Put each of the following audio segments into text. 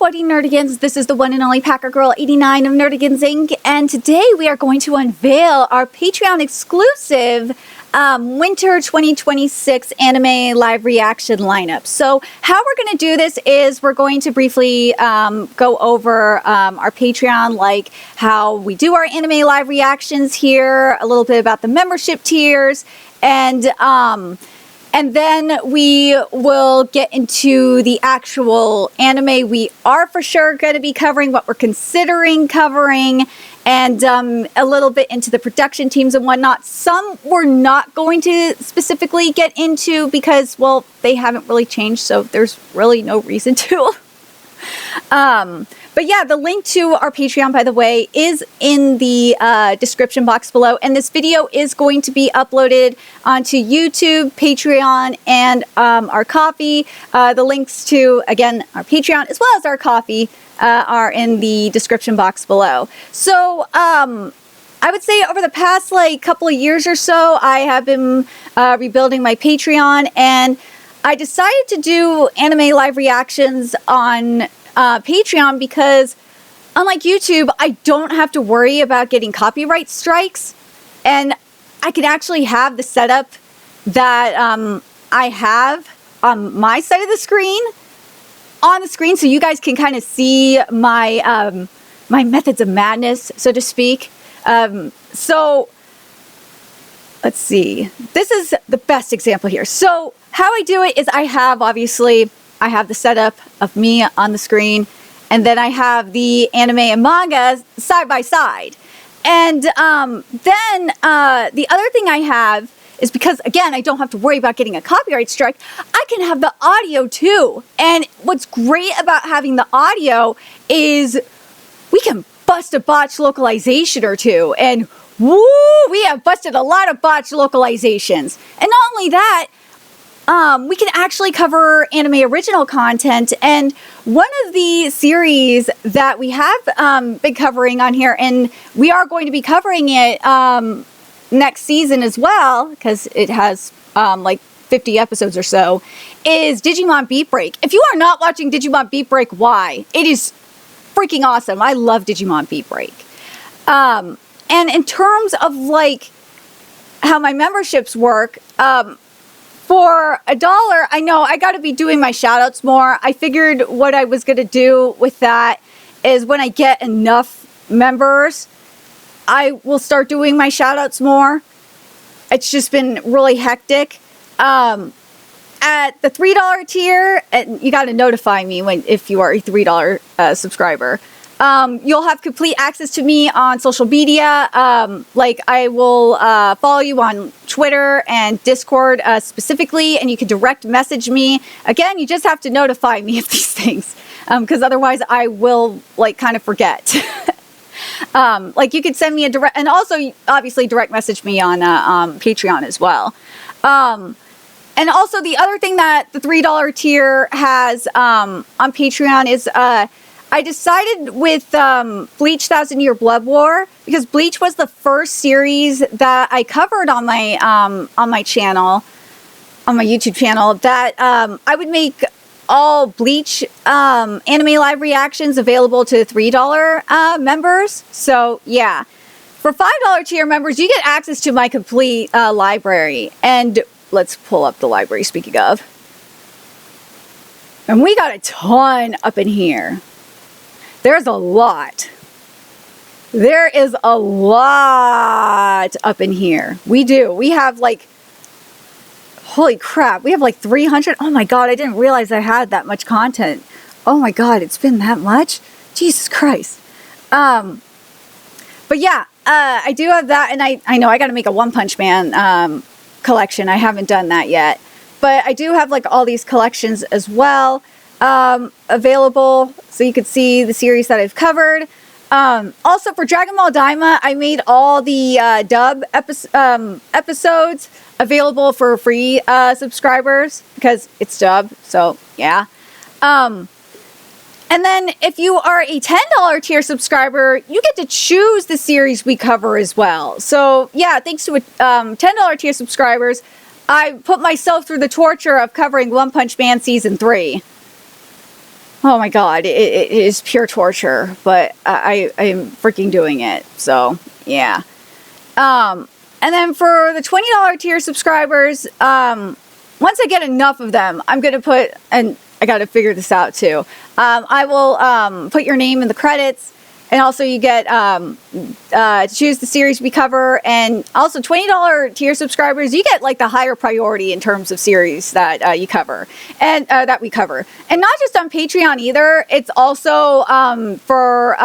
What Nerdigans? This is the one and only Packer Girl 89 of Nerdigans Inc. And today we are going to unveil our Patreon exclusive Winter 2026 anime live reaction lineup. So how we're going to do this is we're going to briefly go over our Patreon, like how we do our anime live reactions here, a little bit about the membership tiers, and then we will get into the actual anime we are for sure going to be covering, what we're considering covering, and a little bit into the production teams and whatnot. Some we're not going to specifically get into because, well, they haven't really changed, so there's really no reason to. But yeah, the link to our Patreon, by the way, is in the description box below. And this video is going to be uploaded onto YouTube, Patreon, and our Ko-fi. The links to, again, our Patreon as well as our Ko-fi are in the description box below. So I would say over the past couple of years or so, I have been rebuilding my Patreon, and I decided to do anime live reactions on Patreon because, unlike YouTube, I don't have to worry about getting copyright strikes, and I can actually have the setup that I have on my side of the screen on the screen, so you guys can kind of see my my methods of madness, so to speak. So let's see. This is the best example here. So how I do it is I have the setup of me on the screen, and then I have the anime and manga side by side. And then the other thing I have is, because, again, I don't have to worry about getting a copyright strike, I can have the audio too. And what's great about having the audio is we can bust a botch localization or two. And woo, we have busted a lot of botch localizations. And not only that, we can actually cover anime original content, and one of the series that we have been covering on here, and we are going to be covering it next season as well, because it has 50 episodes or so, is Digimon Beat Break. If you are not watching Digimon Beat Break, why? It is freaking awesome. I love Digimon Beat Break. And in terms of how my memberships work, for $1, I know I got to be doing my shoutouts more. I figured what I was going to do with that is when I get enough members, I will start doing my shoutouts more. It's just been really hectic. At the $3 tier, and you got to notify me if you are a $3 subscriber. You'll have complete access to me on social media. I will follow you on Twitter and Discord specifically, and you can direct message me. Again, you just have to notify me of these things, because otherwise I will kind of forget. You could send me a direct, and also obviously direct message me on Patreon as well. And also the other thing that the $3 tier has on Patreon is I decided with Bleach 1,000 Year Blood War, because Bleach was the first series that I covered on my channel, on my YouTube channel, that I would make all Bleach anime live reactions available to $3 members. So yeah, for $5 tier members, you get access to my complete library. And let's pull up the library, speaking of. And we got a ton up in here. There's a lot. There is a lot up in here. We do. We have holy crap. We have 300. Oh my God. I didn't realize I had that much content. Oh my God. It's been that much. Jesus Christ. But yeah, I do have that. And I know I got to make a One Punch Man collection. I haven't done that yet. But I do have all these collections as well. Available, so you could see the series that I've covered. Also for Dragon Ball Daima, I made all the dub episodes available for free subscribers, because it's dub, so yeah. And then if you are a $10 tier subscriber, you get to choose the series we cover as well. So yeah, thanks to $10 tier subscribers, I put myself through the torture of covering One Punch Man Season 3. Oh my god, it is pure torture, but I am freaking doing it. So yeah. And then for the $20 tier subscribers, once I get enough of them, I'm gonna put, and I got to figure this out too. I will put your name in the credits. And also you get to choose the series we cover. And also $20 tier subscribers, you get like the higher priority in terms of series that you cover. And that we cover. And not just on Patreon either. It's also for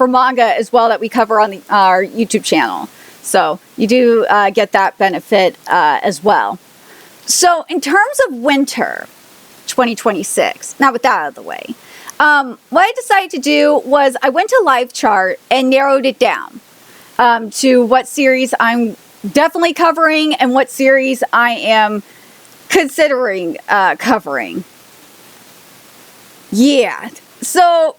manga as well that we cover on our YouTube channel. So you do get that benefit as well. So in terms of winter 2026, now with that out of the way, what I decided to do was I went to Live Chart and narrowed it down to what series I'm definitely covering and what series I am considering covering. Yeah. So,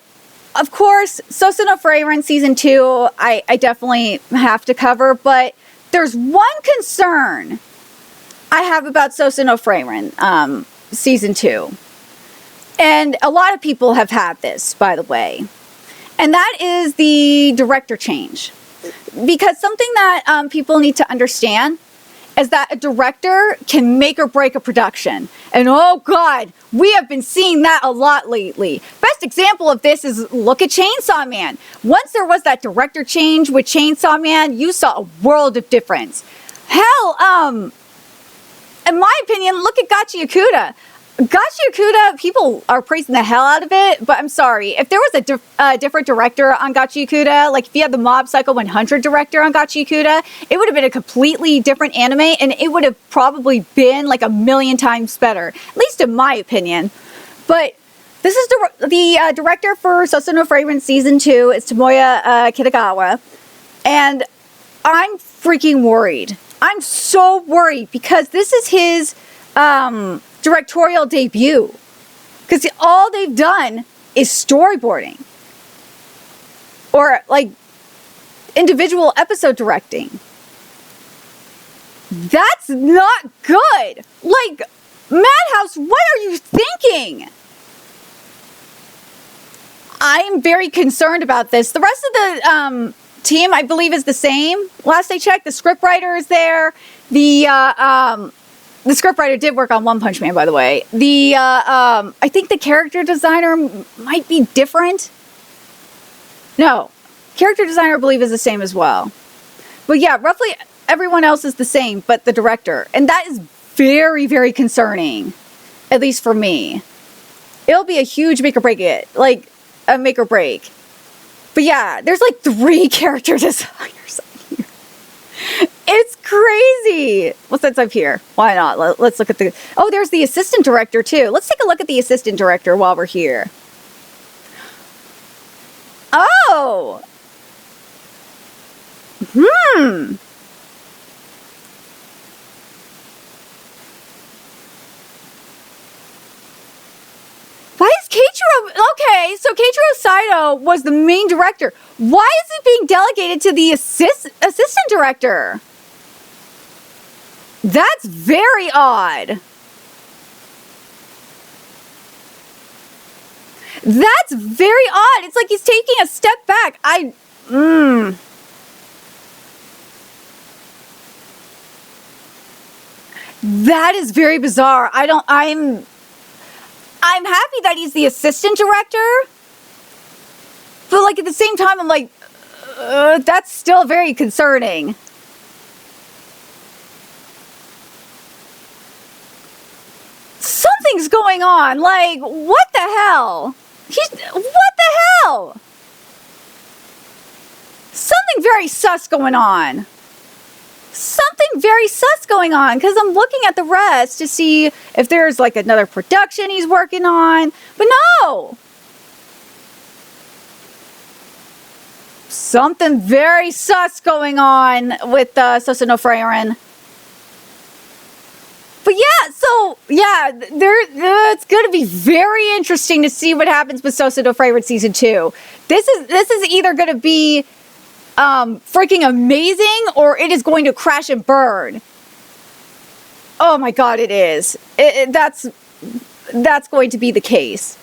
of course, Sousou no Frieren Season 2, I definitely have to cover, but there's one concern I have about Sousou no Frieren Season 2. And a lot of people have had this, by the way. And that is the director change. Because something that people need to understand is that a director can make or break a production. And oh God, we have been seeing that a lot lately. Best example of this is look at Chainsaw Man. Once there was that director change with Chainsaw Man, you saw a world of difference. Hell, in my opinion, look at Gachi Yakuta. Gachi Yakuta, people are praising the hell out of it, but I'm sorry. If there was a different director on Gachi Yakuta, like if you had the Mob Psycho 100 director on Gachi Yakuta, it would have been a completely different anime, and it would have probably been like a million times better, at least in my opinion. But this is the director for Sousou no Frieren Season 2. It's Tomoya Kitagawa, and I'm freaking worried. I'm so worried because this is his directorial debut, because all they've done is storyboarding or like individual episode directing. That's not good. Like, Madhouse, what are you thinking? I'm very concerned about this. The rest of the team, I believe, is the same. Last I checked, the scriptwriter is there. The scriptwriter did work on One Punch Man, by the way. I think the character designer might be different. No, character designer, I believe, is the same as well. But yeah, roughly everyone else is the same, but the director. And that is very, very concerning, at least for me. It'll be a huge make or break like a make or break. But yeah, there's like 3 character designers on here. It's crazy. Well, since I'm here, why not? Let's look at the... Oh, there's the assistant director, too. Let's take a look at the assistant director while we're here. Oh! Why is Keiichiro... Okay, so Keiichiro Saito was the main director. Why is it being delegated to the assistant director? That's very odd. That's very odd. It's like he's taking a step back. That is very bizarre. I'm happy that he's the assistant director. But like at the same time, I'm like, that's still very concerning. Something's going on. Like, what the hell? What the hell? Something very sus going on. Something very sus going on, because I'm looking at the rest to see if there's like another production he's working on. But no! Something very sus going on with Sousou no Frieren. But yeah, so yeah, it's going to be very interesting to see what happens with Sousou no Frieren Season 2. This is either going to be freaking amazing, or it is going to crash and burn. Oh my god, it is. That's going to be the case.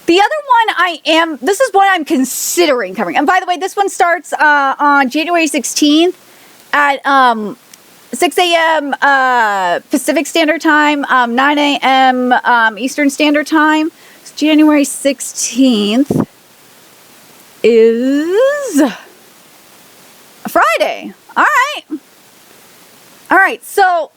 The other one this is what I'm considering covering. And by the way, this one starts on January 16th at 6 a.m. Pacific Standard Time, 9 a.m. Eastern Standard Time. So January 16th is a Friday. All right. All right, so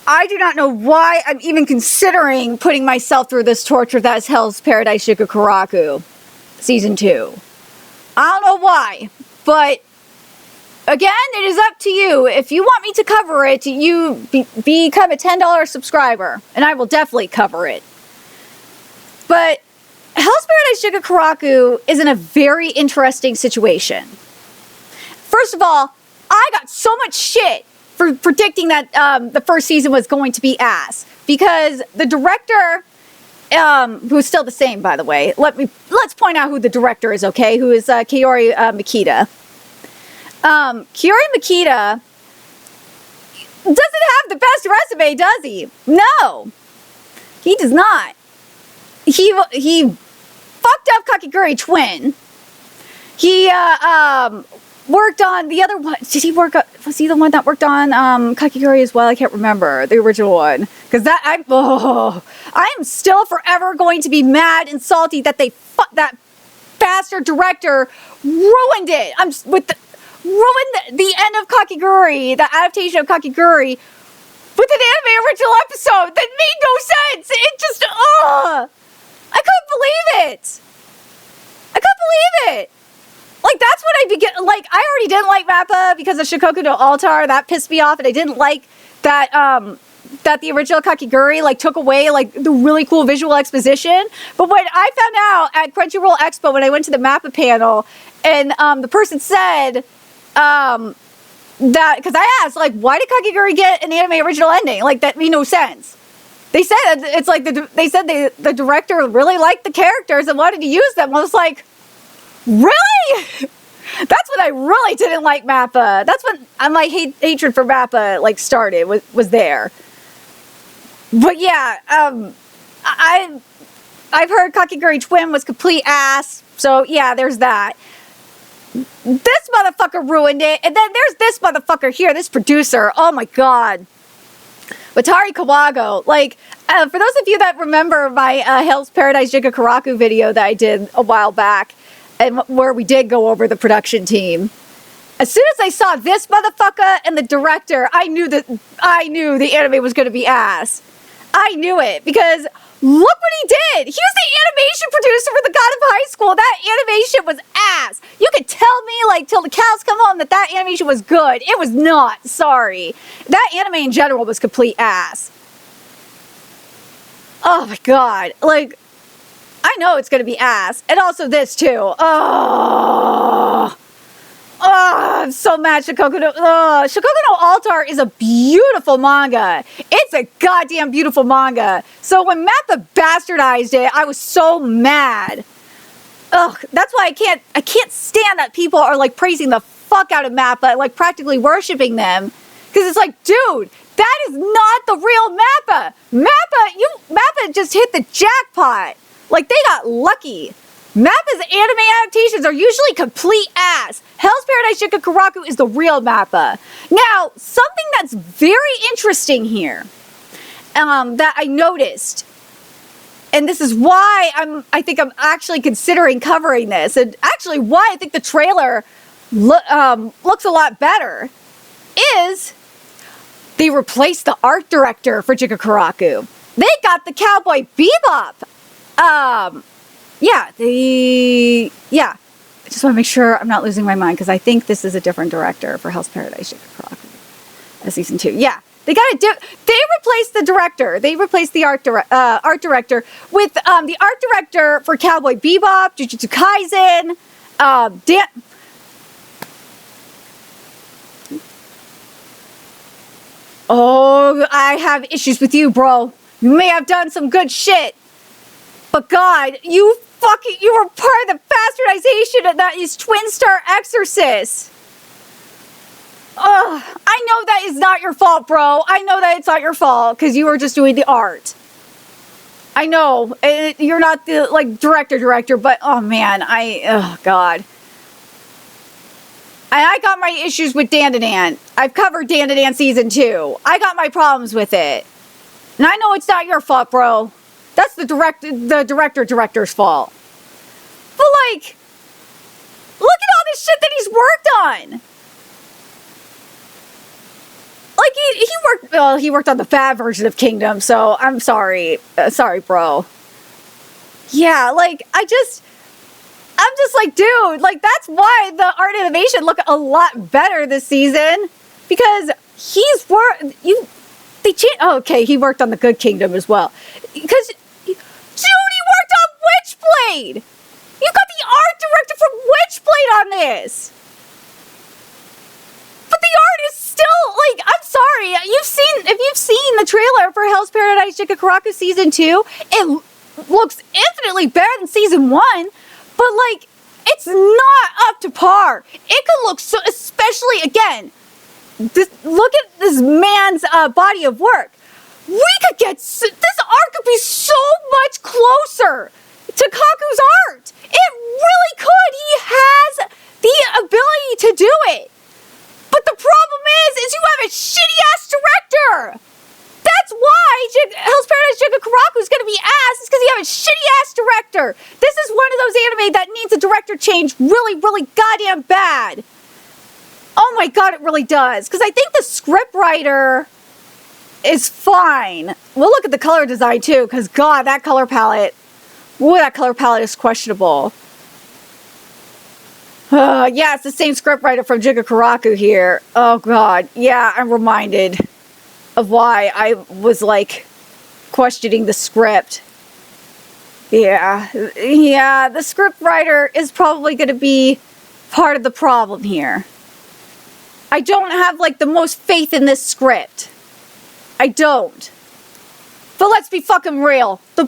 I do not know why I'm even considering putting myself through this torture that's Hell's Paradise Shigakuraku Season 2. I don't know why, but again, it is up to you. If you want me to cover it, you become a $10 subscriber, and I will definitely cover it. But Hell's Paradise Shigakuraku is in a very interesting situation. First of all, I got so much shit for predicting that the first season was going to be ass, because the director, who's still the same, by the way. Let's point out who the director is, okay? Who is Kaori Makita. Kaori Makita doesn't have the best resume, does he? No, he does not. He fucked up Kakiguri Twin. He worked on the other one. Did he work? Was he the one that worked on Kakiguri as well? I can't remember the original one, because I am still forever going to be mad and salty that that bastard director ruined it. Ruined the end of Kakiguri, the adaptation of Kakiguri, with an anime original episode that made no sense. It just I couldn't believe it. I couldn't believe it. Like, that's what I begin. Like, I already didn't like Mappa because of Shikoku no Altar. That pissed me off, and I didn't like that that the original Kakiguri like took away like the really cool visual exposition. But when I found out at Crunchyroll Expo, when I went to the Mappa panel, and the person said that, because I asked, like, why did Kakiguri get an anime original ending? Like, that made no sense. They said it's like the director really liked the characters and wanted to use them. I was like, really? That's when I really didn't like Mappa. That's when my hatred for Mappa like started, was there. But yeah, I've heard Kakiguri Twin was complete ass. So yeah, there's that. This motherfucker ruined it. And then there's this motherfucker here, this producer. Oh my god. Watari Kawago. Like, for those of you that remember my Hell's Paradise Shigakuraku video that I did a while back, and where we did go over the production team, as soon as I saw this motherfucker and the director, I knew the anime was going to be ass. I knew it, because look what he did. He was the animation producer for The God of High School. That animation was ass. You could tell me, like, till the cows come home that animation was good. It was not. Sorry. That anime in general was complete ass. Oh my god. Like, I know it's going to be ass. And also this, too. Oh, I'm so mad. Shikoku no Altar is a beautiful manga. It's a goddamn beautiful manga. So when Mappa bastardized it, I was so mad. Ugh, that's why I can't stand that people are like praising the fuck out of Mappa, like practically worshiping them. Because it's like, dude, that is not the real Mappa. Mappa just hit the jackpot. Like, they got lucky. Mappa's anime adaptations are usually complete ass. Hell's Paradise Shigakuraku is the real Mappa. Now, something that's very interesting here, that I noticed, and this is why I think I'm actually considering covering this, and actually why I think the trailer looks a lot better, is they replaced the art director for Shigakuraku. They got the Cowboy Bebop. I just want to make sure I'm not losing my mind, because I think this is a different director for Hell's Paradise Shigakuraku season 2. Yeah, they replaced the director. They replaced the art director with the art director for Cowboy Bebop, Jujutsu Kaisen, Oh, I have issues with you, bro. You may have done some good shit, but God, you were part of the bastardization, and that is Twin Star Exorcist. Ugh, I know that is not your fault, bro. I know that it's not your fault, because you were just doing the art. I know you're not the like director, but oh man, oh god. I got my issues with Dandadan. I've covered Dandadan season 2. I got my problems with it. And I know it's not your fault, bro. That's the director's fault. But like, look at all this shit that he's worked on. Like he worked on the bad version of Kingdom, so I'm sorry. Sorry, bro. Yeah, like I'm just like, dude, like that's why the art animation look a lot better this season, because okay, he worked on the Good Kingdom as well. Because dude, he worked on Witchblade. You got the art director from Witchblade on this. But the art is still like, I'm sorry, if you've seen the trailer for Hell's Paradise Jigakuraku season 2, it looks infinitely better than season 1. But like, it's not up to par. It could look so, especially again, look at this man's body of work. We could get, this art could be so much closer to Kaku's art. It really could. He has the ability to do it. But the problem is you have a shitty-ass director. That's why Hell's Paradise Jigakuraku is going to be ass. It's because you have a shitty-ass director. This is one of those anime that needs a director change really, really goddamn bad. Oh my god, it really does. Because I think the scriptwriter is fine. We'll look at the color design too, because god, that color palette, is questionable. Yeah, it's the same scriptwriter from Jigakuraku here. Oh god, yeah, I'm reminded of why I was like questioning the script. Yeah, the scriptwriter is probably going to be part of the problem here. I don't have like the most faith in this script. I don't. But let's be fucking real. The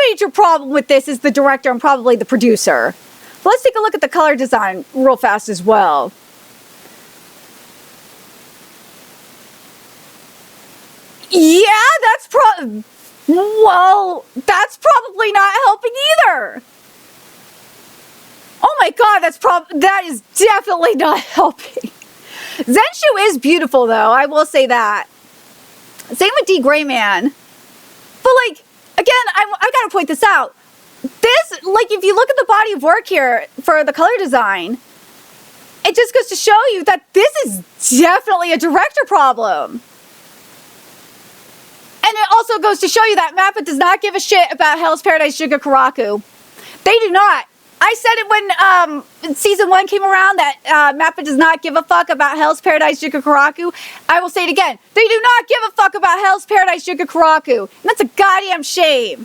major problem with this is the director and probably the producer. But let's take a look at the color design real fast as well. Yeah, that's probably not helping either. Oh my god, that is definitely not helping. Zenshu is beautiful though, I will say that. Same with D. Grayman. But like, again, I gotta point this out. This, like, if you look at the body of work here for the color design, it just goes to show you that this is definitely a director problem. And it also goes to show you that Mappa does not give a shit about Hell's Paradise Jigakuraku. They do not. I said it when season 1 came around that Mappa does not give a fuck about Hell's Paradise Jigakuraku. I will say it again. They do not give a fuck about Hell's Paradise Jigakuraku. And that's a goddamn shame.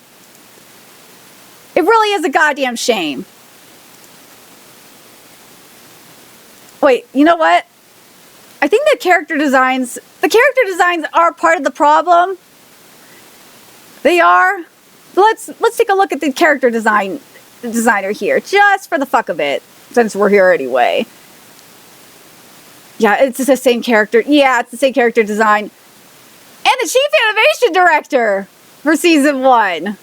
It really is a goddamn shame. Wait, you know what? I think the character designs are part of the problem. They are. Let's take a look at the character designer here, just for the fuck of it, since we're here anyway. Yeah, it's the same character. Yeah, it's the same character design. And the chief animation director for season 1.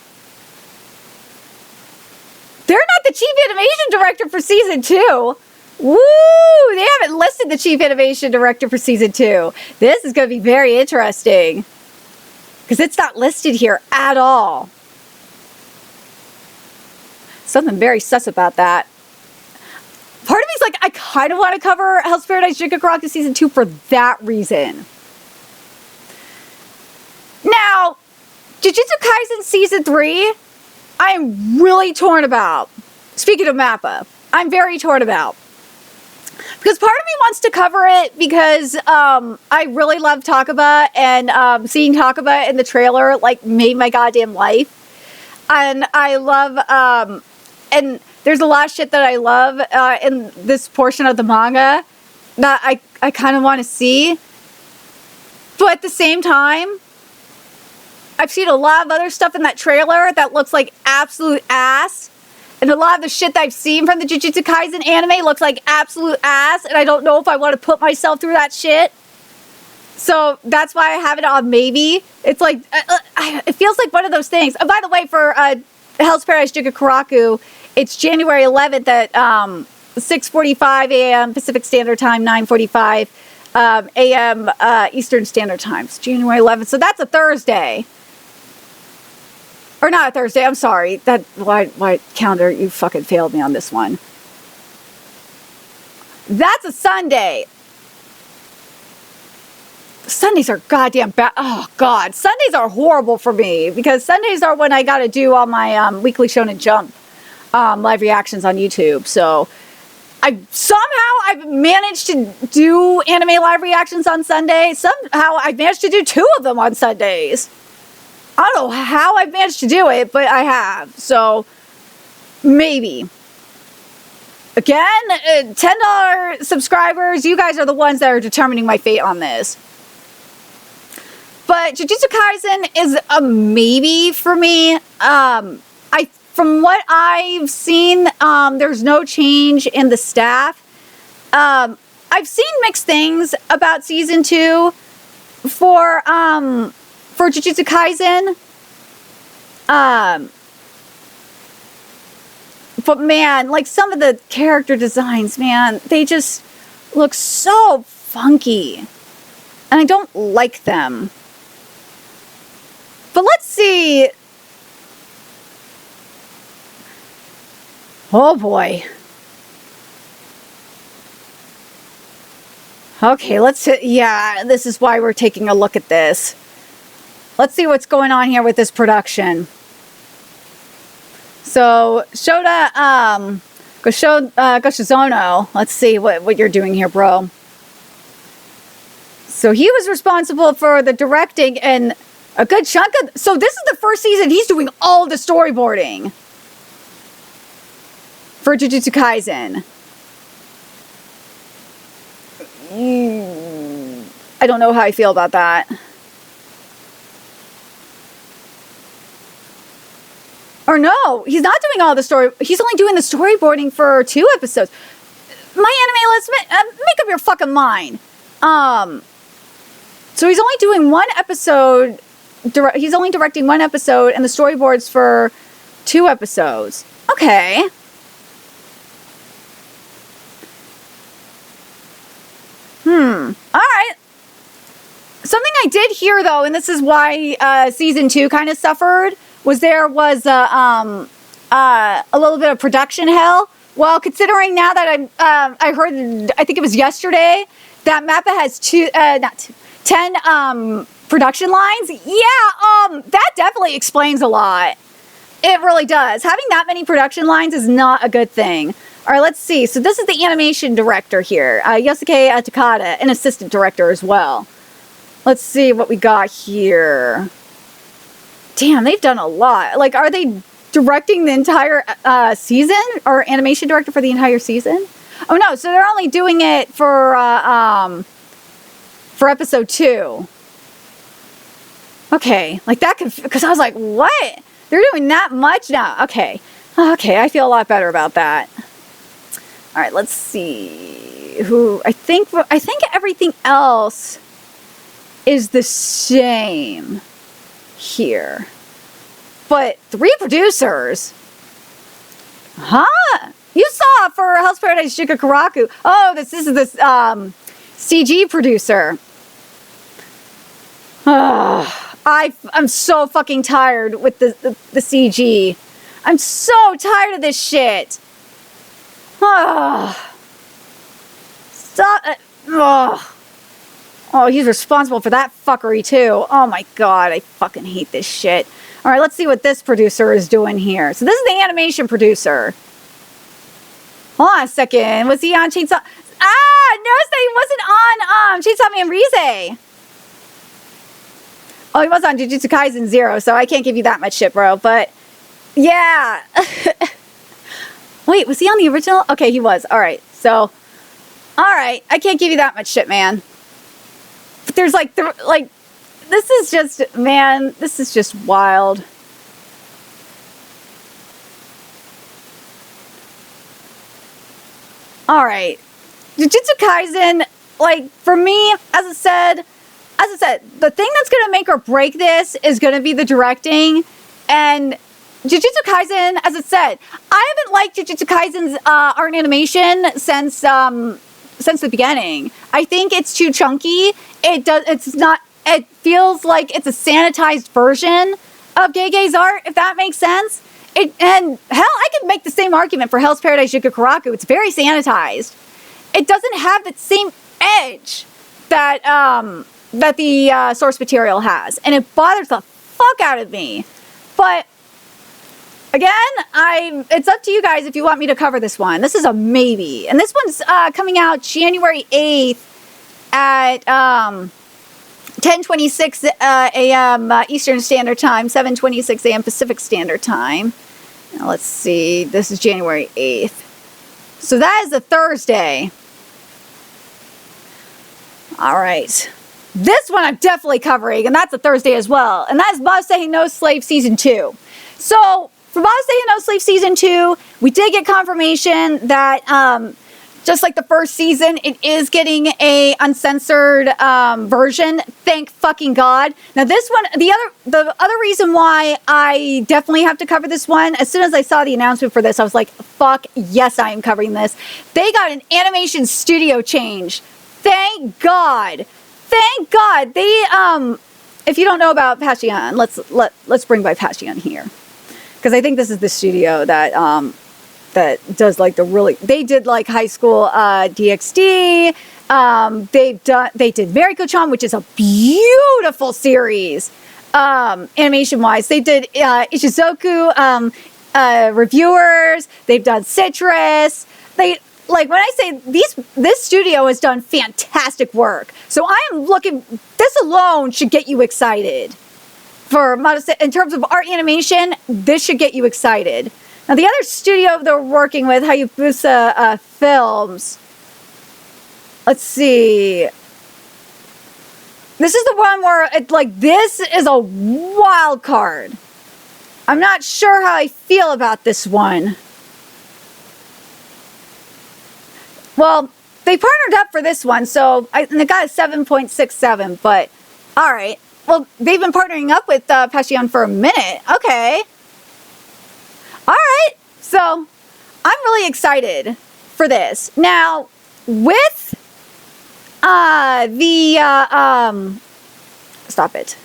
They're not the chief animation director for season 2. Woo! They haven't listed the chief animation director for season 2. This is going to be very interesting. Because it's not listed here at all. Something very sus about that. Part of me's like, I kind of want to cover Hell's Paradise Jigakuraku season 2 for that reason. Now, Jujutsu Kaisen season 3, I am really torn about. Speaking of Mappa, I'm very torn about. Because part of me wants to cover it because I really love Takaba, and seeing Takaba in the trailer like made my goddamn life. And I love, and there's a lot of shit that I love in this portion of the manga that I kind of want to see. But at the same time, I've seen a lot of other stuff in that trailer that looks like absolute ass. And a lot of the shit that I've seen from the Jujutsu Kaisen anime looks like absolute ass. And I don't know if I want to put myself through that shit. So that's why I have it on maybe. It's like, it feels like one of those things. By the way, for Hell's Paradise Jigakaraku, it's January 11th at 6:45 a.m. Pacific Standard Time, 9:45 a.m. Eastern Standard Time. It's January 11th. So that's a Thursday. Or not a Thursday, I'm sorry. Why calendar, you fucking failed me on this one. That's a Sunday. Sundays are goddamn bad. Oh, God. Sundays are horrible for me because Sundays are when I got to do all my weekly Shonen Jump live reactions on YouTube. So I've managed to do anime live reactions on Sunday. Somehow I've managed to do 2 of them on Sundays. I don't know how I've managed to do it, but I have. So maybe. Again, $10 subscribers. You guys are the ones that are determining my fate on this. But Jujutsu Kaisen is a maybe for me. From what I've seen, there's no change in the staff. I've seen mixed things about season 2 for Jujutsu Kaisen. But man, like some of the character designs, man, they just look so funky. And I don't like them. But let's see. Oh boy. Okay, yeah, this is why we're taking a look at this. Let's see what's going on here with this production. So, Shota, Goshizono, let's see what you're doing here, bro. So he was responsible for the directing and a good chunk of... So this is the first season he's doing all the storyboarding for Jujutsu Kaisen. I don't know how I feel about that. Or no, he's not doing all the story. He's only doing the storyboarding for 2 episodes. My anime, let's make up your fucking mind. So he's only doing 1 episode. He's only directing 1 episode and the storyboards for 2 episodes. Okay. All right. Something I did hear though, and this is why season 2 kind of suffered, was a little bit of production hell. Well, considering now that I heard, I think it was yesterday, that MAPPA has 10 production lines. Yeah, that definitely explains a lot. It really does. Having that many production lines is not a good thing. All right, let's see. So this is the animation director here, Yosuke Takada, an assistant director as well. Let's see what we got here. Damn, they've done a lot. Like, are they directing the entire season, or animation director for the entire season? Oh no, so they're only doing it for episode 2. Okay, like that could, because I was like, what? They're doing that much now? Okay, I feel a lot better about that. All right, let's see who. I think everything else is the same here, but 3 producers. Huh? You saw for Hell's Paradise Jigakaraku. Oh, this is this CG producer. I'm so fucking tired with the CG. I'm so tired of this shit. Stop. Oh, he's responsible for that fuckery too. Oh my god, I fucking hate this shit. All right, let's see what this producer is doing here. So this is the animation producer. Hold on a second. Was he on Chainsaw? Notice that he wasn't on Chainsaw Man Rize. Oh, he was on Jujutsu Kaisen 0, so I can't give you that much shit, bro. But yeah. Wait, was he on the original? Okay, he was. All right. So, all right. I can't give you that much shit, man. But there's like, this is just, man, this is just wild. All right. Jujutsu Kaisen, like, for me, as I said, as I said, the thing that's going to make or break this is going to be the directing. And Jujutsu Kaisen, as I said, I haven't liked Jujutsu Kaisen's art and animation since the beginning. I think it's too chunky. It feels like it's a sanitized version of Gege's art, if that makes sense. And hell, I could make the same argument for Hell's Paradise Yuga Karaku. It's very sanitized. It doesn't have that same edge that the source material has, and it bothers the fuck out of me. But again, it's up to you guys if you want me to cover this one. This is a maybe, and this one's coming out January 8th at 10:26 a.m. Eastern Standard Time, 7:26 a.m. Pacific Standard Time. Now let's see. This is January 8th, so that is a Thursday. All right. This one I'm definitely covering, and that's a Thursday as well. And that is Bausei no Slave Season 2. So, for Bausei no Slave Season 2, we did get confirmation that, just like the first season, it is getting a uncensored version. Thank fucking God. Now, this one, the other reason why I definitely have to cover this one, as soon as I saw the announcement for this, I was like, fuck, yes, I am covering this. They got an animation studio change. Thank God. Thank God. They if you don't know about Passion, let's bring by Passion here. Because I think this is the studio that that does like they did like High School DxD. They did Mariko-chan, which is a beautiful series. Animation wise. They did Ishizoku Reviewers. They've done Citrus. Like when I say this studio has done fantastic work. So I am looking, this alone should get you excited. In terms of art animation, this should get you excited. Now the other studio they're working with, Hayabusa Films. Let's see. This is the one where this is a wild card. I'm not sure how I feel about this one. Well, they partnered up for this one, so they got a 7.67, but all right. Well, they've been partnering up with Passion for a minute. Okay. All right. So, I'm really excited for this. Now, with stop it.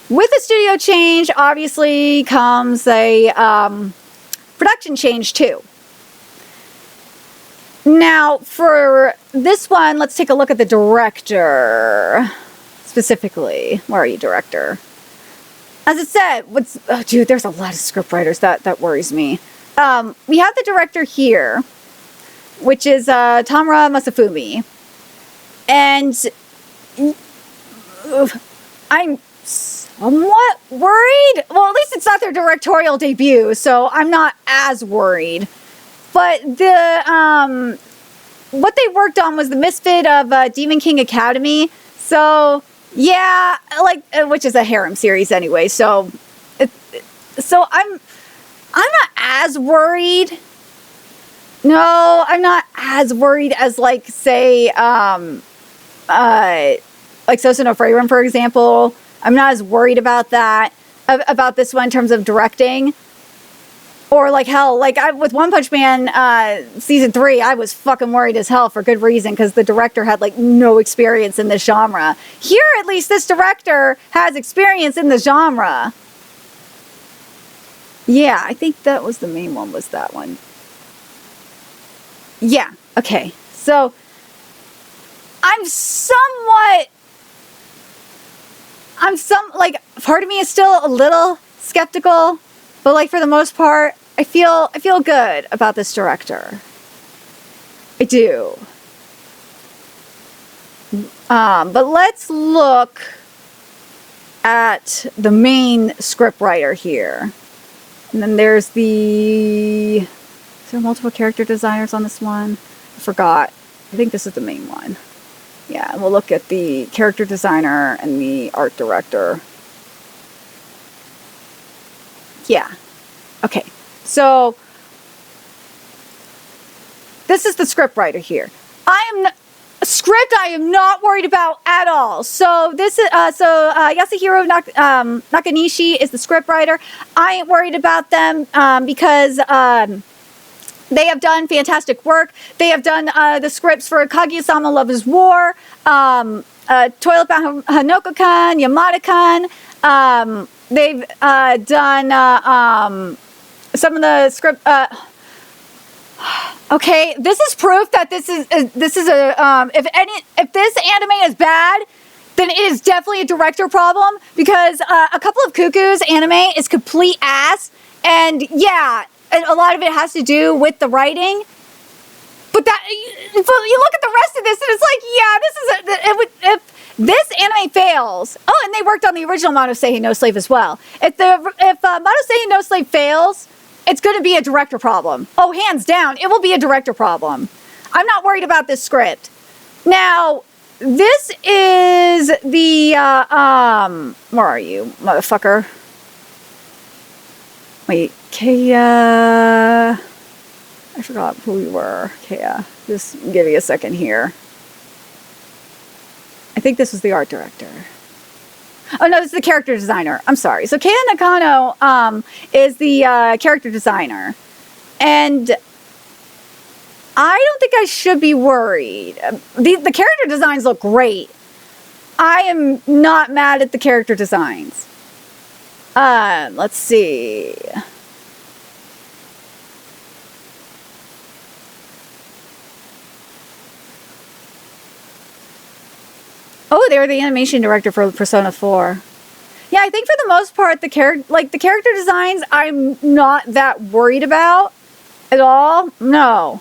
With the studio change, obviously, comes a production change, too. Now, for this one, let's take a look at the director, specifically. Where are you, director? As I said, dude, there's a lot of scriptwriters. That worries me. We have the director here, which is Tamura Masafumi. And I'm somewhat worried. Well, at least it's not their directorial debut, so I'm not as worried. But what they worked on was the misfit of Demon King Academy. So yeah, which is a harem series anyway. So I'm not as worried. No, I'm not as worried as say Soso no Frieren, for example. I'm not as worried about that, about this one in terms of directing. Or hell, with One Punch Man season 3, I was fucking worried as hell for good reason because the director had no experience in this genre. Here, at least, this director has experience in the genre. Yeah, I think that was the main one. Was that one? Yeah. Okay. So part of me is still a little skeptical. But for the most part, I feel good about this director. I do. But let's look at the main scriptwriter here. And then there's is there multiple character designers on this one? I forgot. I think this is the main one. Yeah, and we'll look at the character designer and the art director. Yeah. Okay. So this is the scriptwriter here. Script I am not worried about at all. So this is Yasuhiro Nakanishi is the script writer. I ain't worried about them because they have done fantastic work. They have done the scripts for Kaguya-sama Love is War, Toilet Bound Hanako-kan, Yamada-kan. They've done some of the script. Okay, this is proof that this is a if this anime is bad, then it is definitely a director problem, because a couple of Cuckoo's anime is complete ass, and yeah, a lot of it has to do with the writing. But that you look at the rest of this, and it's like, yeah, if this anime fails. Oh, and they worked on the original Monoseihi no Slave as well. If Monoseihi no Slave fails, it's going to be a director problem. Oh, hands down, it will be a director problem. I'm not worried about this script. Now, this is the, where are you, motherfucker? Wait, Kaya, I forgot who we were. Kaya, just give me a second here. I think this was the art director. Oh, no, this is the character designer. I'm sorry. So, Keiya Nakano is the character designer. And I don't think I should be worried. The character designs look great. I am not mad at the character designs. Let's see. Oh, they were the animation director for Persona 4. Yeah, I think for the most part, the character designs, I'm not that worried about at all. No.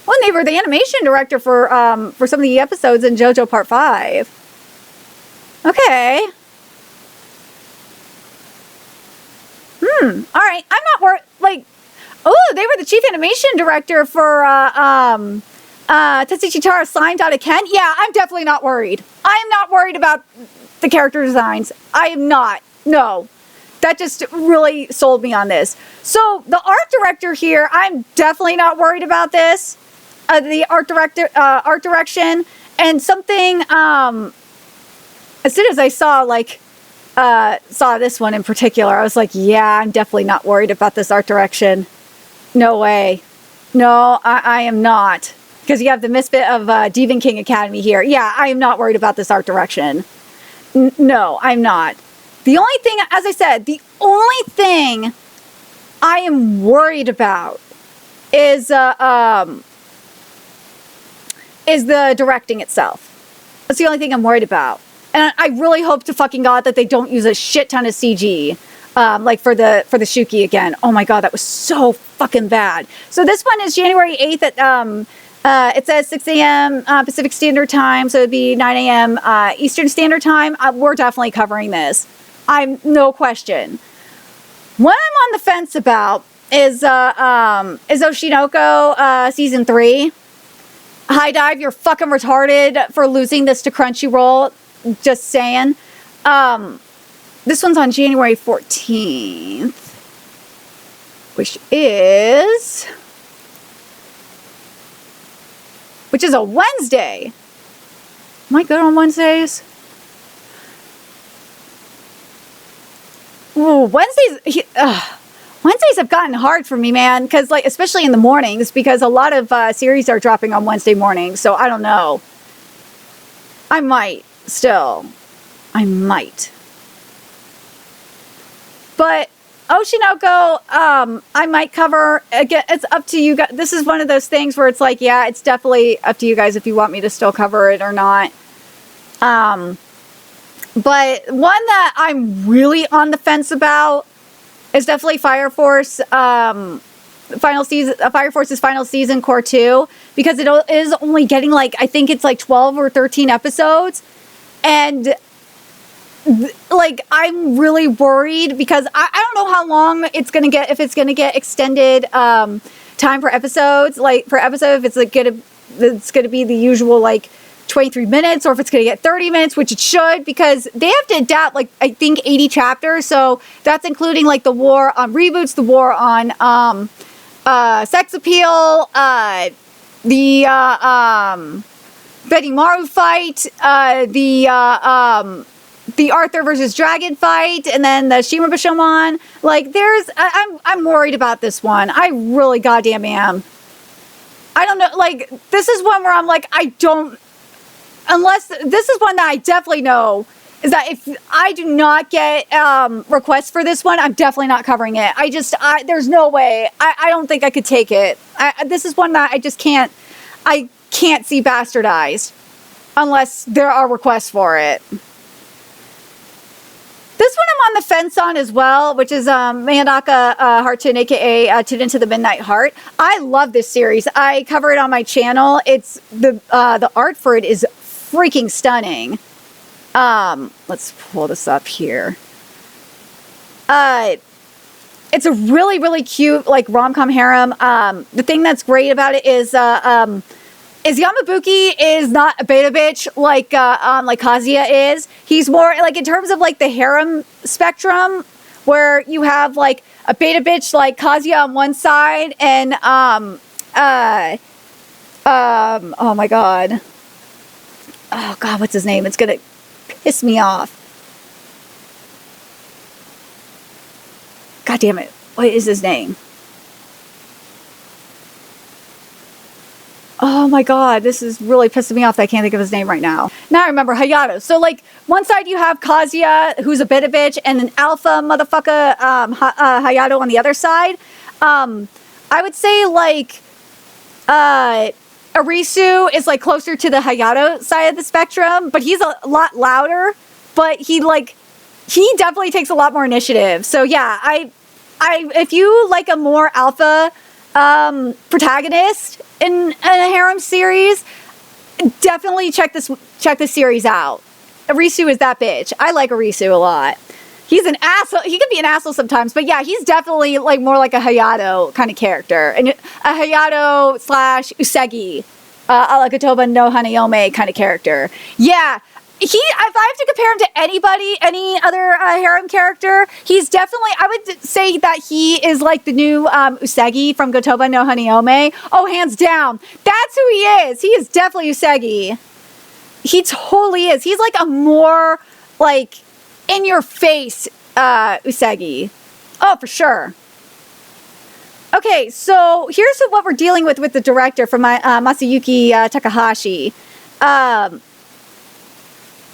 Well, they were the animation director for some of the episodes in JoJo Part 5. Okay. All right. I'm not worried. Oh, they were the chief animation director for Tetsuya Chitara Slime Ken. Yeah, I'm definitely not worried. I am not worried about the character designs. I am not. No. That just really sold me on this. So, the art director here, I'm definitely not worried about this. The art direction. And something, as soon as I saw this one in particular, I was like, yeah, I'm definitely not worried about this art direction. No way. No, I am not. Because you have the misfit of Demon King Academy here. Yeah, I am not worried about this art direction. No, I'm not. The only thing, as I said, the only thing I am worried about is the directing itself. That's the only thing I'm worried about. And I really hope to fucking God that they don't use a shit ton of CG. Like for the Shuki again. Oh my God, that was so fucking bad. So this one is January 8th at it says 6 a.m. Pacific Standard Time, so it'd be 9 a.m. Eastern Standard Time. We're definitely covering this. I'm no question. What I'm on the fence about is Oshinoko season 3. High Dive, you're fucking retarded for losing this to Crunchyroll. Just saying. This one's on January 14th, which is a Wednesday. Am I good on Wednesdays? Ooh, Wednesdays have gotten hard for me, man, because especially in the mornings, because a lot of series are dropping on Wednesday mornings, so I don't know. I might. But Oshinoko, I might cover. Again, it's up to you guys. This is one of those things where it's like, yeah, it's definitely up to you guys if you want me to still cover it or not. But one that I'm really on the fence about is definitely Fire Force. Final season, Fire Force's final season, Core 2, because it is only getting I think it's 12 or 13 episodes, and I'm really worried because I don't know how long it's gonna get, if it's gonna get extended time for episodes, if it's gonna be the usual 23 minutes, or if it's gonna get 30 minutes, which it should, because they have to adapt I think 80 chapters, so that's including the war on reboots, the war on sex appeal, the Benimaru fight, the Arthur versus Dragon fight, and then the Shima Bishamon. Like, I'm worried about this one. I really goddamn am. I don't know, like, this is one where I'm like, unless, this is one that I definitely know, is that if I do not get requests for this one, I'm definitely not covering it. There's no way. I don't think I could take it. This is one that I can't see bastardized unless there are requests for it. This one I'm on the fence on as well, which is Mayandaka Heartun, aka Tune Into the Midnight Heart. I love this series. I cover it on my channel. It's the art for it is freaking stunning. Let's pull this up here. It's a really, really cute, like, rom-com harem. The thing that's great about it is Yamabuki is not a beta bitch like Kazuya is. He's more, like, in terms of, like, the harem spectrum, where you have, like, a beta bitch like Kazuya on one side, and, oh my god. Oh god, what's his name? It's gonna piss me off. God damn it. What is his name? Oh my god, this is really pissing me off that I can't think of his name right now. Now I remember, Hayato. So, like, one side you have Kazuya, who's a beta bitch, and an alpha motherfucker, Hayato on the other side. I would say, like, Arisu is, like, closer to the Hayato side of the spectrum, but he's a lot louder, but he definitely takes a lot more initiative. So, yeah, if you like a more alpha protagonist in a harem series, definitely check this series out. Arisu is that bitch. I like Arisu a lot. He's an asshole. He can be an asshole sometimes, but yeah, he's definitely, like, more like a Hayato kind of character, and a Hayato / Usagi, a la Kotoba no Hanayome kind of character. Yeah. If I have to compare him to any other harem character, he's definitely, I would say that he is like the new Usagi from Kotoba no Hanayome. Oh, hands down. That's who he is. He is definitely Usagi. He totally is. He's like a more, like, in-your-face Usagi. Oh, for sure. Okay, so here's what we're dealing with the director from Masayuki Takahashi.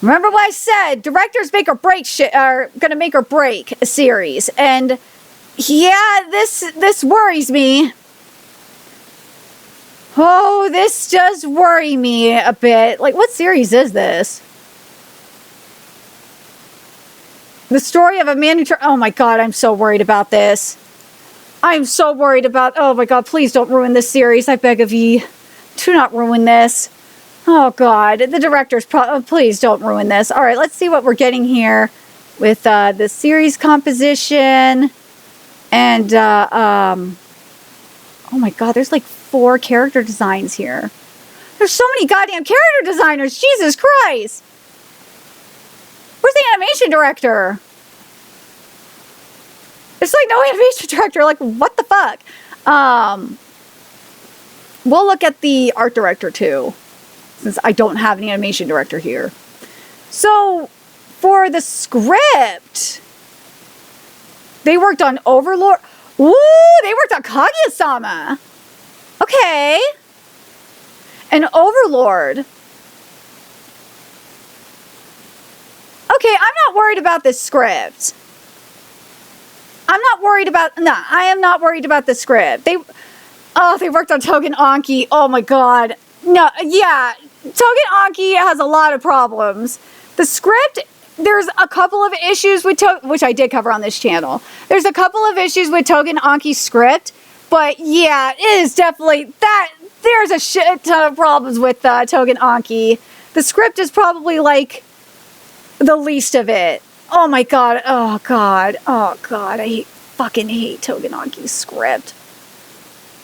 Remember what I said, directors make or break shit, are gonna make or break a series. And yeah, this worries me. Oh, this does worry me a bit. Like, what series is this? The story of a man who oh my god, I'm so worried about this. I'm so worried about, oh my god, please don't ruin this series, I beg of ye. Do not ruin this. Oh god, the director's please don't ruin this. Alright, let's see what we're getting here with the series composition. And, oh my god, there's like 4 character designs here. There's so many goddamn character designers, Jesus Christ! Where's the animation director? There's like no animation director, like, what the fuck? We'll look at the art director too, since I don't have an animation director here. So, for the script, they worked on Overlord. Woo! They worked on Kaguya-sama. Okay. And Overlord. Okay, I'm not worried about this script. I am not worried about the script. They worked on Tougen Anki. Oh my god. No, yeah. Tougen Anki has a lot of problems. The script, there's a couple of issues with which I did cover on this channel. There's a couple of issues with Tougen Anki's script, but yeah, it is definitely that there's a shit ton of problems with Tougen Anki. The script is probably like the least of it. Oh my god. Oh god. Oh god. I fucking hate Tougen Anki's script.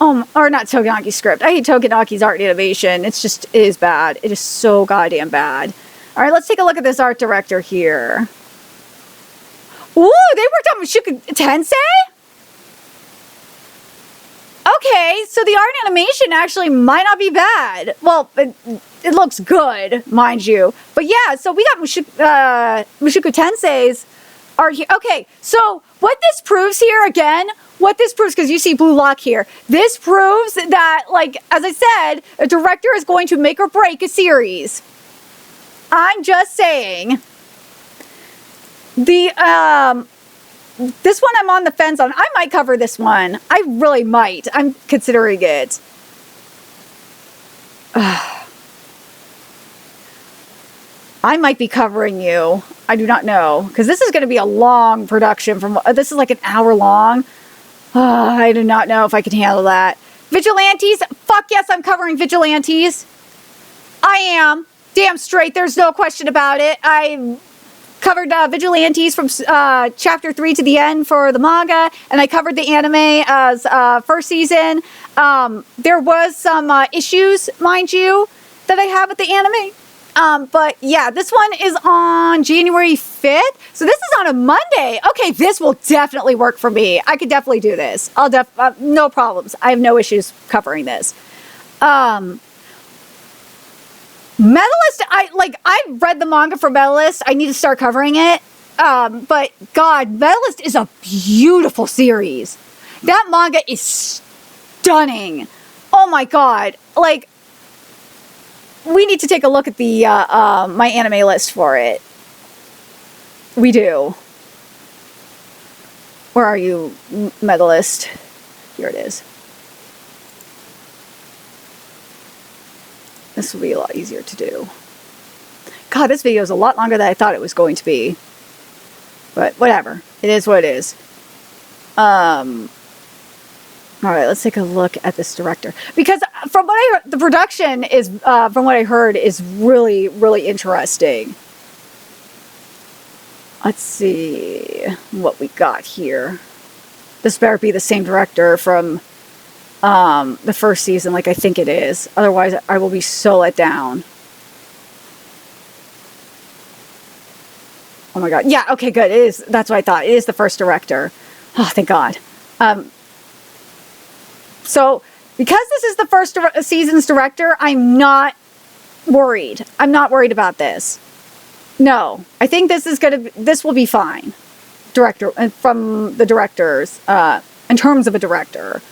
Or not Tougen Anki's script. I hate Tougen Anki's art animation. It is bad. It is so goddamn bad. Alright, let's take a look at this art director here. Ooh, they worked on Mushoku Tensei? Okay, so the art animation actually might not be bad. Well, it looks good, mind you. But yeah, so we got Mushoku Tensei's art here. Okay, so what this proves here again, because you see Blue Lock here, this proves that, like, as I said, a director is going to make or break a series. I'm just saying. This one I'm on the fence on. I might cover this one. I really might. I'm considering it. I might be covering you. I do not know. Because this is going to be a long production. This is like an hour long. I do not know if I can handle that. Vigilantes? Fuck yes, I'm covering Vigilantes. I am. Damn straight. There's no question about it. I covered Vigilantes from chapter 3 to the end for the manga, and I covered the anime as first season. There was some issues, mind you, that I have with the anime. But yeah, this one is on January 5th. So this is on a Monday. Okay, this will definitely work for me. I could definitely do this. No problems. I have no issues covering this. Medalist, I've read the manga for Medalist. I need to start covering it. But God, Medalist is a beautiful series. That manga is stunning. Oh my God. Like, we need to take a look at the my anime list for it. We do. Where are you, Medalist? Here it is. This will be a lot easier to do. God, this video is a lot longer than I thought it was going to be. But whatever. It is what it is. Alright, let's take a look at this director. Because from what I heard, the production is, from what I heard, is really, really interesting. Let's see what we got here. This better be the same director from the first season, like I think it is. Otherwise, I will be so let down. Oh my God. Yeah, okay, good. It is. That's what I thought. It is the first director. Oh, thank God. So, because this is the first season's director, I'm not worried. I'm not worried about this. No. I think this will be fine. Director, from the directors, in terms of a director.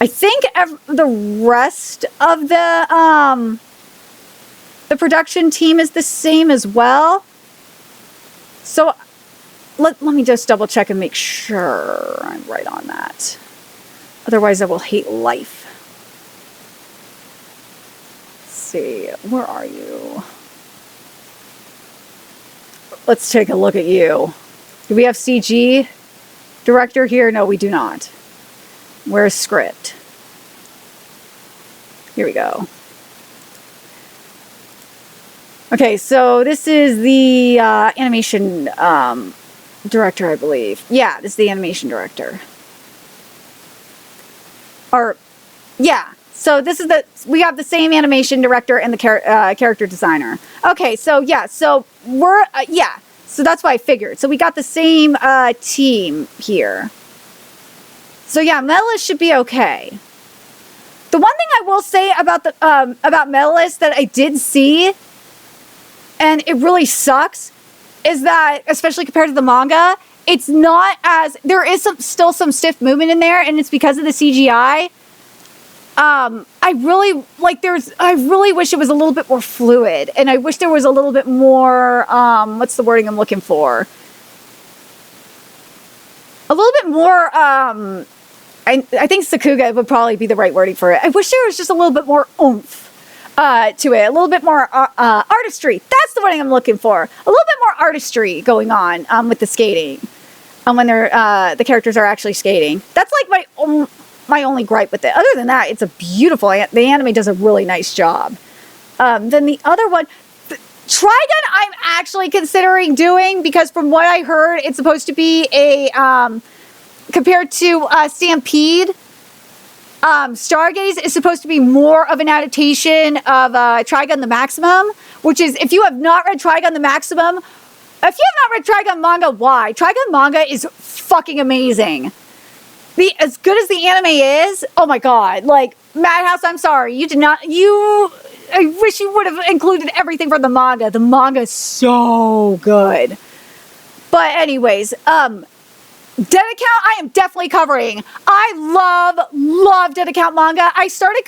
I think the rest of the production team is the same as well. So let me just double check and make sure I'm right on that. Otherwise, I will hate life. Let's see, where are you? Let's take a look at you. Do we have CG director here? No, we do not. Where's script? Here we go. Okay, so this is the animation director, I believe. Yeah, this is the animation director. Or, yeah. So this is we have the same animation director and the character designer. Okay, so yeah, so we're, yeah. So that's what I figured. So we got the same team here. So yeah, Medalist should be okay. The one thing I will say about Medalist that I did see, and it really sucks, is that, especially compared to the manga, it's not as, there is still some stiff movement in there, and it's because of the CGI. I really wish it was a little bit more fluid, and I wish there was a little bit more, what's the wording I'm looking for? A little bit more, I think Sakuga would probably be the right wording for it. I wish there was just a little bit more oomph to it, a little bit more artistry. That's the wording I'm looking for. A little bit more artistry going on with the skating, when they're the characters are actually skating. That's like my only gripe with it. Other than that, it's a beautiful. The anime does a really nice job. Then the other one, Trigun, I'm actually considering doing, because from what I heard, it's supposed to be a compared to Stampede. Stargaze is supposed to be more of an adaptation of Trigun the Maximum, which is, if you have not read Trigun the Maximum, if you have not read Trigun manga, why? Trigun manga is fucking amazing. as good as the anime is, oh my god, like, Madhouse, I'm sorry, you did not, I wish you would have included everything from the manga. The manga is so good. But anyways, Dead Account, I am definitely covering. I love Dead Account manga. I started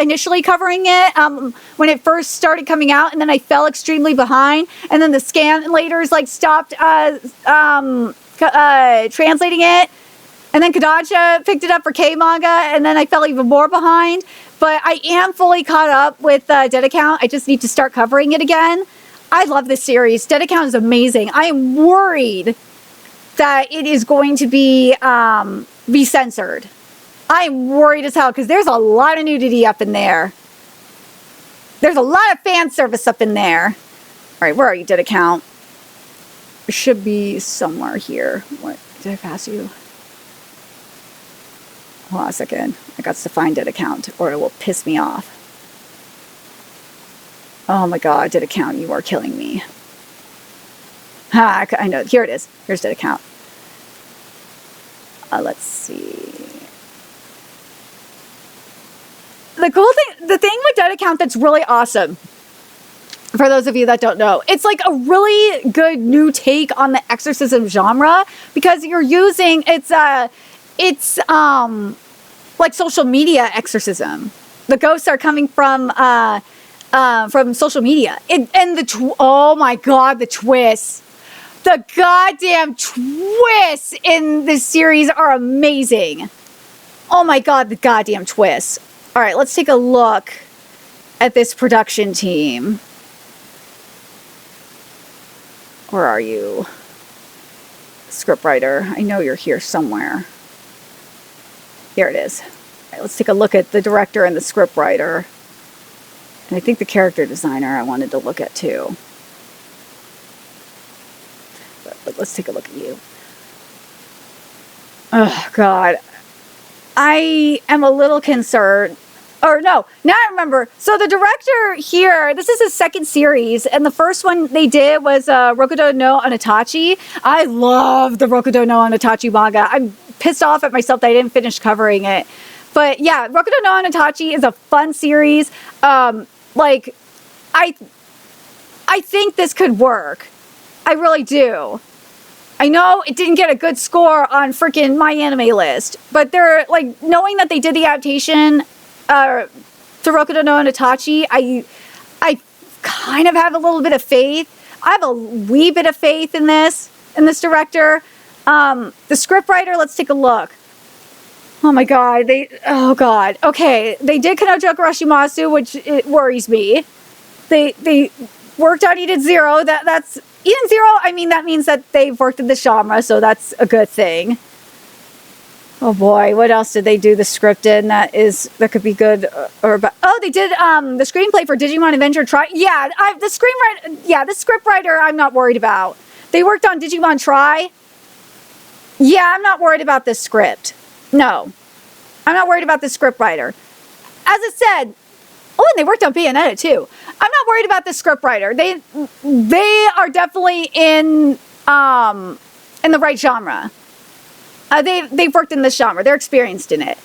initially covering it when it first started coming out, and then I fell extremely behind, and then the scanlators like stopped translating it, and then Kodansha picked it up for K-manga, and then I fell even more behind. But I am fully caught up with Dead Account. I just need to start covering it again. I love this series. Dead Account is amazing. I am worried that it is going to be censored. I'm worried as hell because there's a lot of nudity up in there. There's a lot of fan service up in there. All right, where are you, Dead Account? It should be somewhere here. What, did I pass you? Hold on a second. I got to find Dead Account or it will piss me off. Oh my god, Dead Account, you are killing me. Ha, I know. Here it is. Here's Dead Account. Let's see. The thing with Dead Account that's really awesome, for those of you that don't know, it's like a really good new take on the exorcism genre because you're using it's like social media exorcism. The ghosts are coming from social media, and oh my god, the twists. The goddamn twists in this series are amazing. Oh my god, the goddamn twists. All right, let's take a look at this production team. Where are you? Scriptwriter. I know you're here somewhere. Here it is. All right, let's take a look at the director and the scriptwriter. And I think the character designer I wanted to look at too. But let's take a look at you. Oh, God. I am a little concerned. Or no, now I remember. So the director here, this is his second series, and the first one they did was Rokudo no Anatachi. I love the Rokudo no Anatachi manga. I'm pissed off at myself that I didn't finish covering it. But yeah, Rokudo no Anatachi is a fun series. Like, I think this could work. I really do. I know it didn't get a good score on freaking My Anime List, but they're like, knowing that they did the adaptation to Rokudo no Anatachi, I kind of have a little bit of faith. I have a wee bit of faith in this director. The scriptwriter, let's take a look. Oh my god, oh god. Okay, they did Kanojo Kurashimasu, which it worries me. They worked on Eden Zero. That's Eden Zero, I mean, that means that they've worked in the genre, so that's a good thing. Oh boy, what else did they do the script in that could be good or bad? Oh, they did the screenplay for Digimon Adventure Tri. Yeah, the scriptwriter I'm not worried about. They worked on Digimon Tri. Yeah, I'm not worried about this script. No. I'm not worried about the scriptwriter. As I said, oh, and they worked on Bayonetta too. I'm not worried about the scriptwriter. They are definitely in the right genre. They've worked in this genre. They're experienced in it.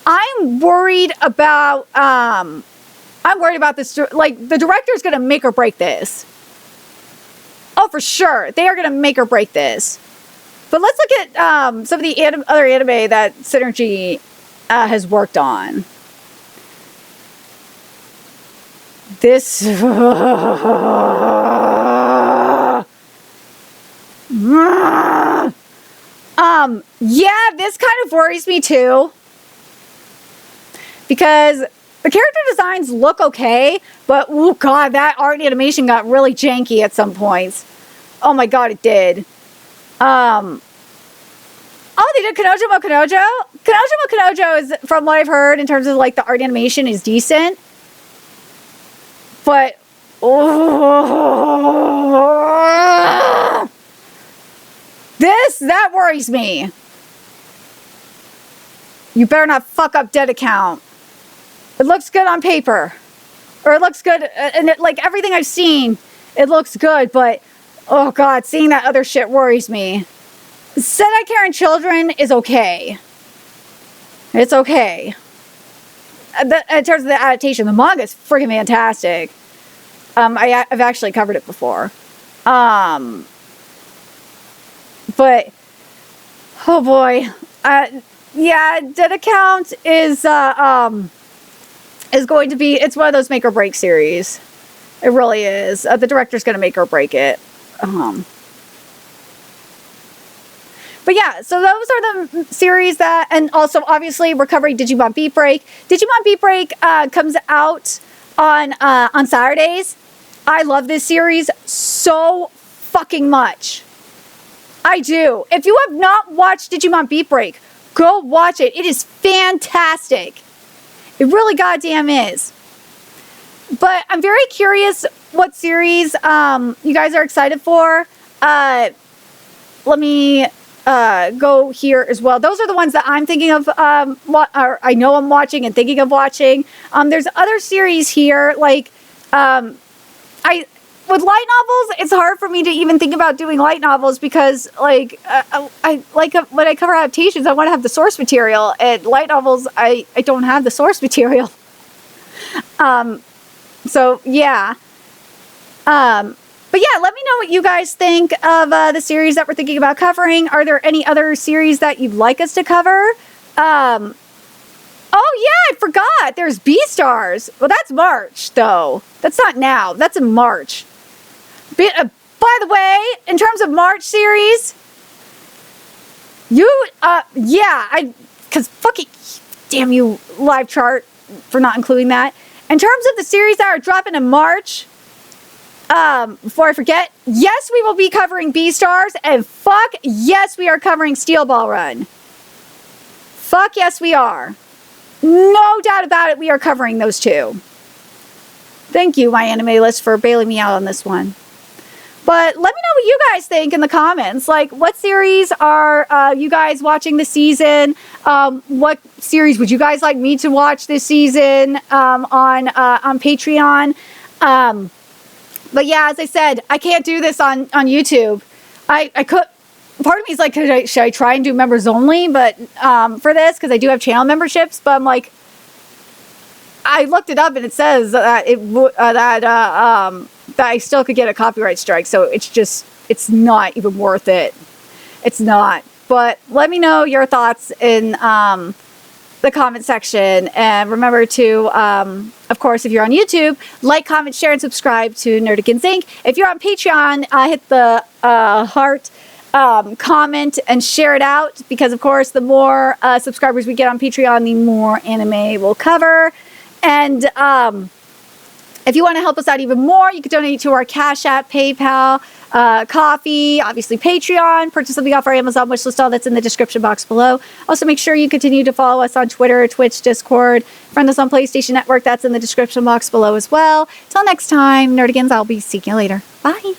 I'm worried about this. Like, the director's going to make or break this. Oh, for sure, they are going to make or break this. But let's look at some of the other anime that Synergy has worked on. This. Yeah, this kind of worries me too. Because the character designs look okay, but oh god, that art and animation got really janky at some points. Oh my god, it did. Oh, they did Kanojo mo Kanojo? Kanojo mo Kanojo is, from what I've heard, in terms of like the art animation, is decent. But that worries me. You better not fuck up Dead Account. It looks good on paper. Or it looks good, and like everything I've seen, it looks good, but oh god, seeing that other shit worries me. Sentai Karen Children is okay. It's okay. In terms of the adaptation, the manga is freaking fantastic. I've actually covered it before. But, oh boy. Yeah, Dead Account is going to be, it's one of those make or break series. It really is. The director's going to make or break it. But yeah, so those are the series that, and also obviously we're covering Digimon Beat Break. Digimon Beat Break comes out on Saturdays. I love this series so fucking much. I do. If you have not watched Digimon Beat Break, go watch it. It is fantastic. It really goddamn is. But I'm very curious what series you guys are excited for. Let me go here as well. Those are the ones that I'm thinking of, or I know I'm watching and thinking of watching. There's other series here, like, with light novels, it's hard for me to even think about doing light novels because, like, when I cover adaptations, I want to have the source material, and light novels, I don't have the source material. So, yeah. But yeah, let me know what you guys think of the series that we're thinking about covering. Are there any other series that you'd like us to cover? Oh yeah, I forgot. There's Beastars. Well, that's March, though. That's not now. That's in March. By the way, in terms of March series, because fucking, damn you, live chart, for not including that. In terms of the series that are dropping in March, before I forget, yes, we will be covering Beastars, and fuck yes, we are covering Steel Ball Run. Fuck yes, we are. No doubt about it, we are covering those two. Thank you, my anime list, for bailing me out on this one. But let me know what you guys think in the comments. Like, what series are you guys watching this season? What series would you guys like me to watch this season on Patreon? But yeah, as I said, I can't do this on YouTube. I could. Part of me is like, should I try and do members only? But for this, because I do have channel memberships. But I'm like, I looked it up and it says that that I still could get a copyright strike. So it's not even worth it. It's not. But let me know your thoughts in the comment section. And remember to, of course, if you're on YouTube, like, comment, share, and subscribe to Nerdigans Inc. If you're on Patreon, hit the heart, comment, and share it out. Because, of course, the more subscribers we get on Patreon, the more anime we'll cover. And if you want to help us out even more, you can donate to our Cash App, PayPal, Coffee, obviously Patreon, purchase something off our Amazon wishlist, all that's in the description box below. Also, make sure you continue to follow us on Twitter, Twitch, Discord, friend us on PlayStation Network, that's in the description box below as well. Till next time, Nerdigans, I'll be seeing you later. Bye!